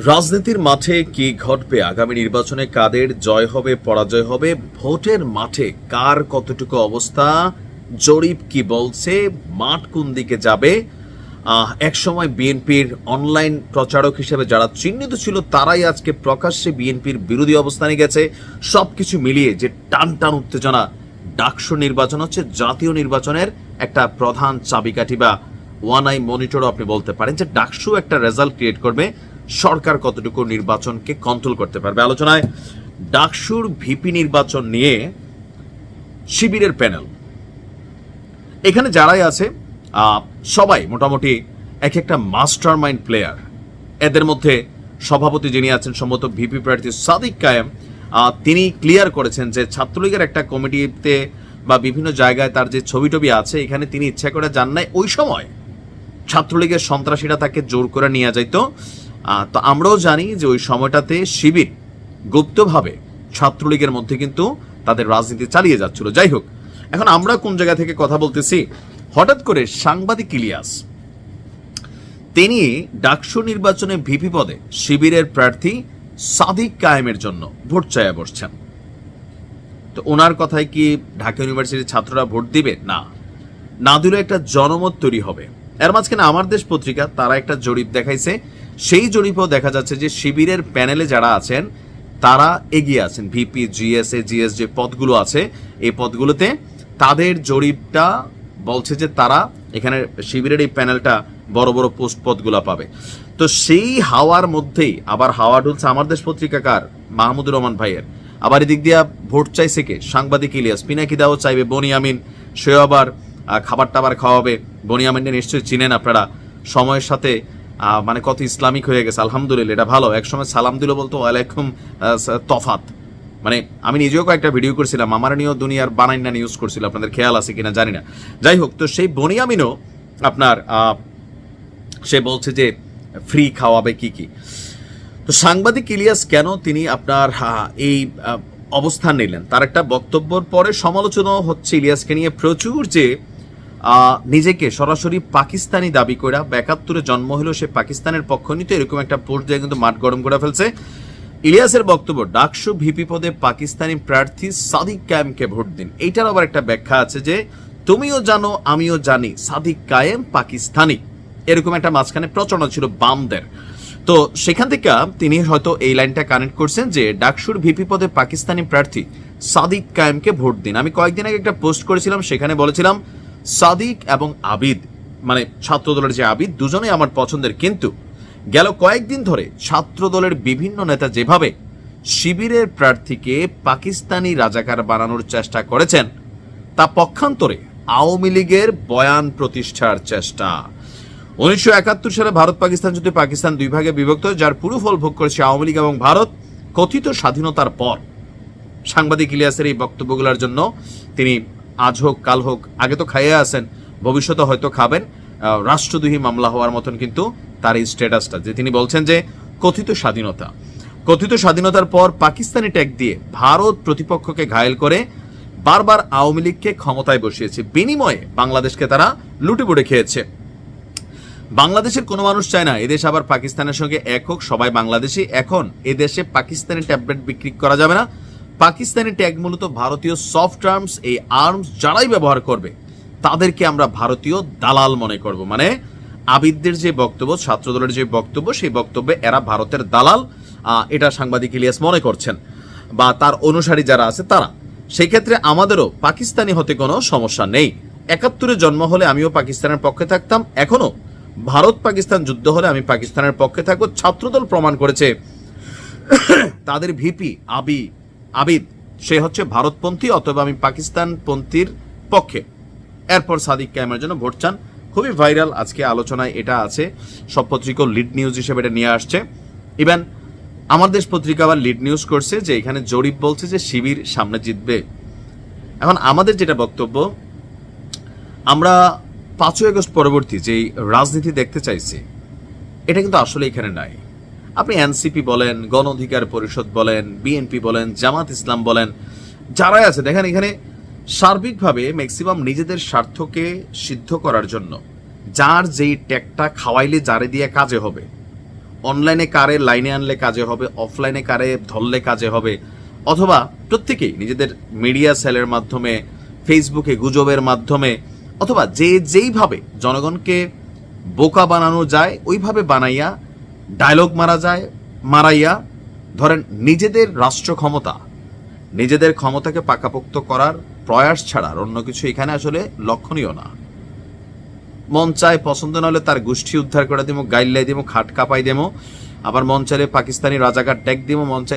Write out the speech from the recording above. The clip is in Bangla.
রাজনীতির মাঠে কি ঘটবে, আগামী নির্বাচনে কাদের জয় হবে পরাজয় হবে, ভোটের মাঠে কার কতটুকু অবস্থা, জরিপ কি বলছে, মাঠ কোন দিকে যাবে। একসময় বিএনপির অনলাইন প্রচারক হিসেবে যারা চিহ্নিত ছিল তারাই আজকে প্রকাশ্যে বিএনপির বিরোধী অবস্থানে গেছে। সবকিছু মিলিয়ে যে টান টান উত্তেজনা, ডাকসু নির্বাচন হচ্ছে জাতীয় নির্বাচনের একটা প্রধান চাবিকাঠি বা ওয়ান আই মনিটরও আপনি বলতে পারেন, যে ডাকসু একটা রেজাল্ট ক্রিয়েট করবে সরকার কতটুকু নির্বাচনকে কন্ট্রোল করতে পারবে। আলোচনায় ডাকসুর ভিপি নির্বাচন নিয়ে শিবিরের প্যানেল, এখানে যারাই আছে সবাই মোটামুটি এক একটা মাস্টার মাইন্ড প্লেয়ার। এদের মধ্যে সভাপতি যিনি আছেন সম্ভবত ভিপি প্রার্থী সাদিক কায়েম, তিনি ক্লিয়ার করেছেন যে ছাত্রলীগের একটা কমিটিতে বা বিভিন্ন জায়গায় তার যে ছবি টবি আছে এখানে তিনি ইচ্ছা করে যান নাই। ওই সময় ছাত্রলীগের সন্ত্রাসীরা তাকে জোর করে নিয়ে যাইতো। তো আমরাও জানি যে ওই সময়টাতে শিবির গুপ্তভাবে ছাত্রলীগের মধ্যে কিন্তু তাদের রাজনীতি চালিয়ে যাচ্ছিল। যাই হোক, এখন আমরা কোন জায়গা থেকে কথা বলতেছি, হঠাৎ করে সাংবাদিক ইলিয়াস তিনি ডাকসু নির্বাচনে ভিপি পদে শিবিরের প্রার্থী সাদিক কায়েমের জন্য ভোট চাইয়া বসছেন। তো ওনার কথায় কি ঢাকা ইউনিভার্সিটির ছাত্ররা ভোট দিবে? না দিলে একটা জনমত তৈরি হবে। এর মাঝখানে আমার দেশ পত্রিকা তারা একটা জরিপ দেখাইছে, সেই জরিপেও দেখা যাচ্ছে যে শিবিরের প্যানেলে যারা আছেন তারা এগিয়ে আছেন। ভিপি, জিএসএ, জিএস যে পদগুলো আছে এই পদগুলোতে তাদের জরিপটা বলছে যে তারা এখানে শিবিরের এই প্যানেলটা বড় বড় পোস্ট পদগুলো পাবে। তো সেই হাওয়ার মধ্যেই আবার হাওয়া ঢুলছে আমার দেশ পত্রিকাকার মাহমুদুর রহমান ভাইয়ের। আবার এদিক দিয়া ভোট চাইছে কে? সাংবাদিক ইলিয়াস। পিনাকি দাও চাইবে, বনিয়ামিন সেও আবার খাবার টাবার খাওয়াবে। বনিয়ামিনটা নিশ্চয়ই চিনেন আপনারা, সময়ের সাথে মানে কত ইসলামিক হয়ে গেছে। আলহামদুলিল্লাহ, এটা ভালো। একসময় সালাম দিল বলতো ওয়ালাইকুম তফাত। মানে আমি নিজেও কয়েকটা ভিডিও করছিলাম, আমার নিয়েও দুনিয়ার বানাইনা নিউজ করছিল, আপনাদের খেয়াল আছে কিনা জানি না। যাই হোক, তো সেই বনিয়ামিনও আপনার সে বলছে যে ফ্রি খাওয়াবে কি কি। তো সাংবাদিক ইলিয়াস কেন তিনি আপনার এই অবস্থান নিলেন, তার একটা বক্তব্যের পরে সমালোচনা হচ্ছে ইলিয়াসকে নিয়ে প্রচুর, যে নিজেকে সরাসরি পাকিস্তানি দাবি করে ৭২-এ জন্ম হলো সে পাকিস্তানের পক্ষ নিতে, এরকম একটা পোস্ট দিয়ে কিন্তু মাঠ গরম করে ফেলছে। ইলিয়াসের বক্তব্য, ডাকসু ভিপি পদে পাকিস্তানি প্রার্থী সাদিক কায়েমকে ভোট দিন। এইটার আবার একটা ব্যাখ্যা আছে যে তুমিও জানো আমিও জানি সাদিক কায়েম পাকিস্তানি, এরকম একটা মাঝখানে প্রচারণা ছিল বামদের। তো সেখান থেকে তিনি হয়তো এই লাইনটা কানেক্ট করছেন যে ডাকসুর ভিপি পদে পাকিস্তানি প্রার্থী সাদিক কায়েমকে ভোট দিন। আমি কয়েকদিন আগে একটা পোস্ট করেছিলাম, সেখানে বলেছিলাম সাদিক এবং আবিদ, মানে ছাত্রদলের যে আবিদ, দুজনেই আমার পছন্দের। কিন্তু গেল কয়েকদিন ধরে ছাত্রদলের বিভিন্ন নেতা যেভাবে শিবিরের প্রার্থীকে পাকিস্তানি রাজাকার বানানোর চেষ্টা করেছেন তা পক্ষান্তরে আওয়ামী লীগের বয়ান প্রতিষ্ঠার চেষ্টা। ১৯৭১ সালে ভারত পাকিস্তান যুদ্ধে পাকিস্তান দুই ভাগে বিভক্ত, যার পুরো ফল ভোগ করেছে আওয়ামী লীগ এবং ভারত কথিত স্বাধীনতার পর। সাংবাদিক ইলিয়াসের এই বক্তব্যগুলোর জন্য তিনি আজ হোক কাল হোক, আগে তো খাইয়ে আছেন, ভবিষ্যতে হয়তো খাবেন, রাষ্ট্রদ্রোহী মামলা হওয়ার মতন কিন্তু তার এই স্ট্যাটাসটা, যে তিনি বলছেন যে কথিত স্বাধীনতার পর পাকিস্তানি ট্যাগ দিয়ে ভারত প্রতিপক্ষকে ঘায়েল করে বারবার আওয়ামী লীগকে ক্ষমতায় বসিয়েছে, বিনিময়ে বাংলাদেশকে তারা লুটেপুটে খেয়েছে। বাংলাদেশের কোনো মানুষ চায় না এদেশ আবার পাকিস্তানের সঙ্গে এক হোক, সবাই বাংলাদেশি। এখন এদেশে পাকিস্তানি ট্যাবলেট বিক্রি করা যাবে না। পাকিস্তানি ট্যাগ মূলত ভারতীয় সফট আর্মস, এই আর্মস যারাই ব্যবহার করবে তাদেরকে আমরা ভারতীয় দালাল মনে করব। মানে আবিদদের যে বক্তব্য, ছাত্রদলের যে বক্তব্য, সেই বক্তব্যে এরা ভারতের দালাল, এটা সাংবাদিক ইলিয়াস মনে করছেন, বা তার অনুসারী যারা আছে তারা। সেই ক্ষেত্রে আমাদেরও পাকিস্তানি হতে কোনো সমস্যা নেই। ৭১-এ জন্ম হলে আমিও পাকিস্তানের পক্ষে থাকতাম, এখনো ভারত পাকিস্তান যুদ্ধ হলে আমি পাকিস্তানের পক্ষে থাকবো। ছাত্রদল প্রমাণ করেছে তাদের ভিপি আবিদ সে হচ্ছে ভারতপন্থী, অথবা আমি পাকিস্তানপন্থীর পক্ষে। এরপর সাদিক কায়েমের জন্য ভোট চান। খুবই ভাইরাল, আজকে আলোচনায় এটা আছে, সব পত্রিকা লিড নিউজ হিসেবে এটা নিয়ে আসছে। ইভেন আমার দেশ পত্রিকা আবার লিড নিউজ করছে যে এখানে জরিপ বলছে যে শিবির সামনে জিতবে। এখন আমাদের যেটা বক্তব্য, আমরা ৫ই আগস্ট পরবর্তী যেই রাজনীতি দেখতে চাইছি এটা কিন্তু আসলে এখানে নাই। আপনি এনসিপি বলেন, গণ অধিকার পরিষদ বলেন, বিএনপি বলেন, জামাত ইসলাম বলেন, যারাই আছে দেখেন এখানে সার্বিকভাবে ম্যাক্সিমাম নিজেদের স্বার্থকে সিদ্ধ করার জন্য যার যেই ট্যাগটা খাওয়াইলে যারে দিয়ে কাজে হবে অনলাইনে কারে লাইনে আনলে কাজে হবে, অফলাইনে কারে ধরলে কাজে হবে, অথবা প্রত্যেকেই নিজেদের মিডিয়া সেলের মাধ্যমে, ফেসবুকে গুজবের মাধ্যমে, অথবা যে যেইভাবে জনগণকে বোকা বানানো যায় ওইভাবে বানাইয়া ডায়লগ মারা যায়, মারাইয়া ধরেন নিজেদের রাষ্ট্র ক্ষমতা, নিজেদের ক্ষমতাকে পাকাপোক্ত করার প্রয়াস ছাড়া আর অন্য কিছু এখানে আসলে লক্ষণীয় না। মন চায় পছন্দ না হলে তার গোষ্ঠী উদ্ধার করে দিব, গাইল্লাই দিব, খাট কাপাই দেবো, আবার মন চাইলে পাকিস্তানি রাজাকার ট্যাগ দিব, মন চাইলে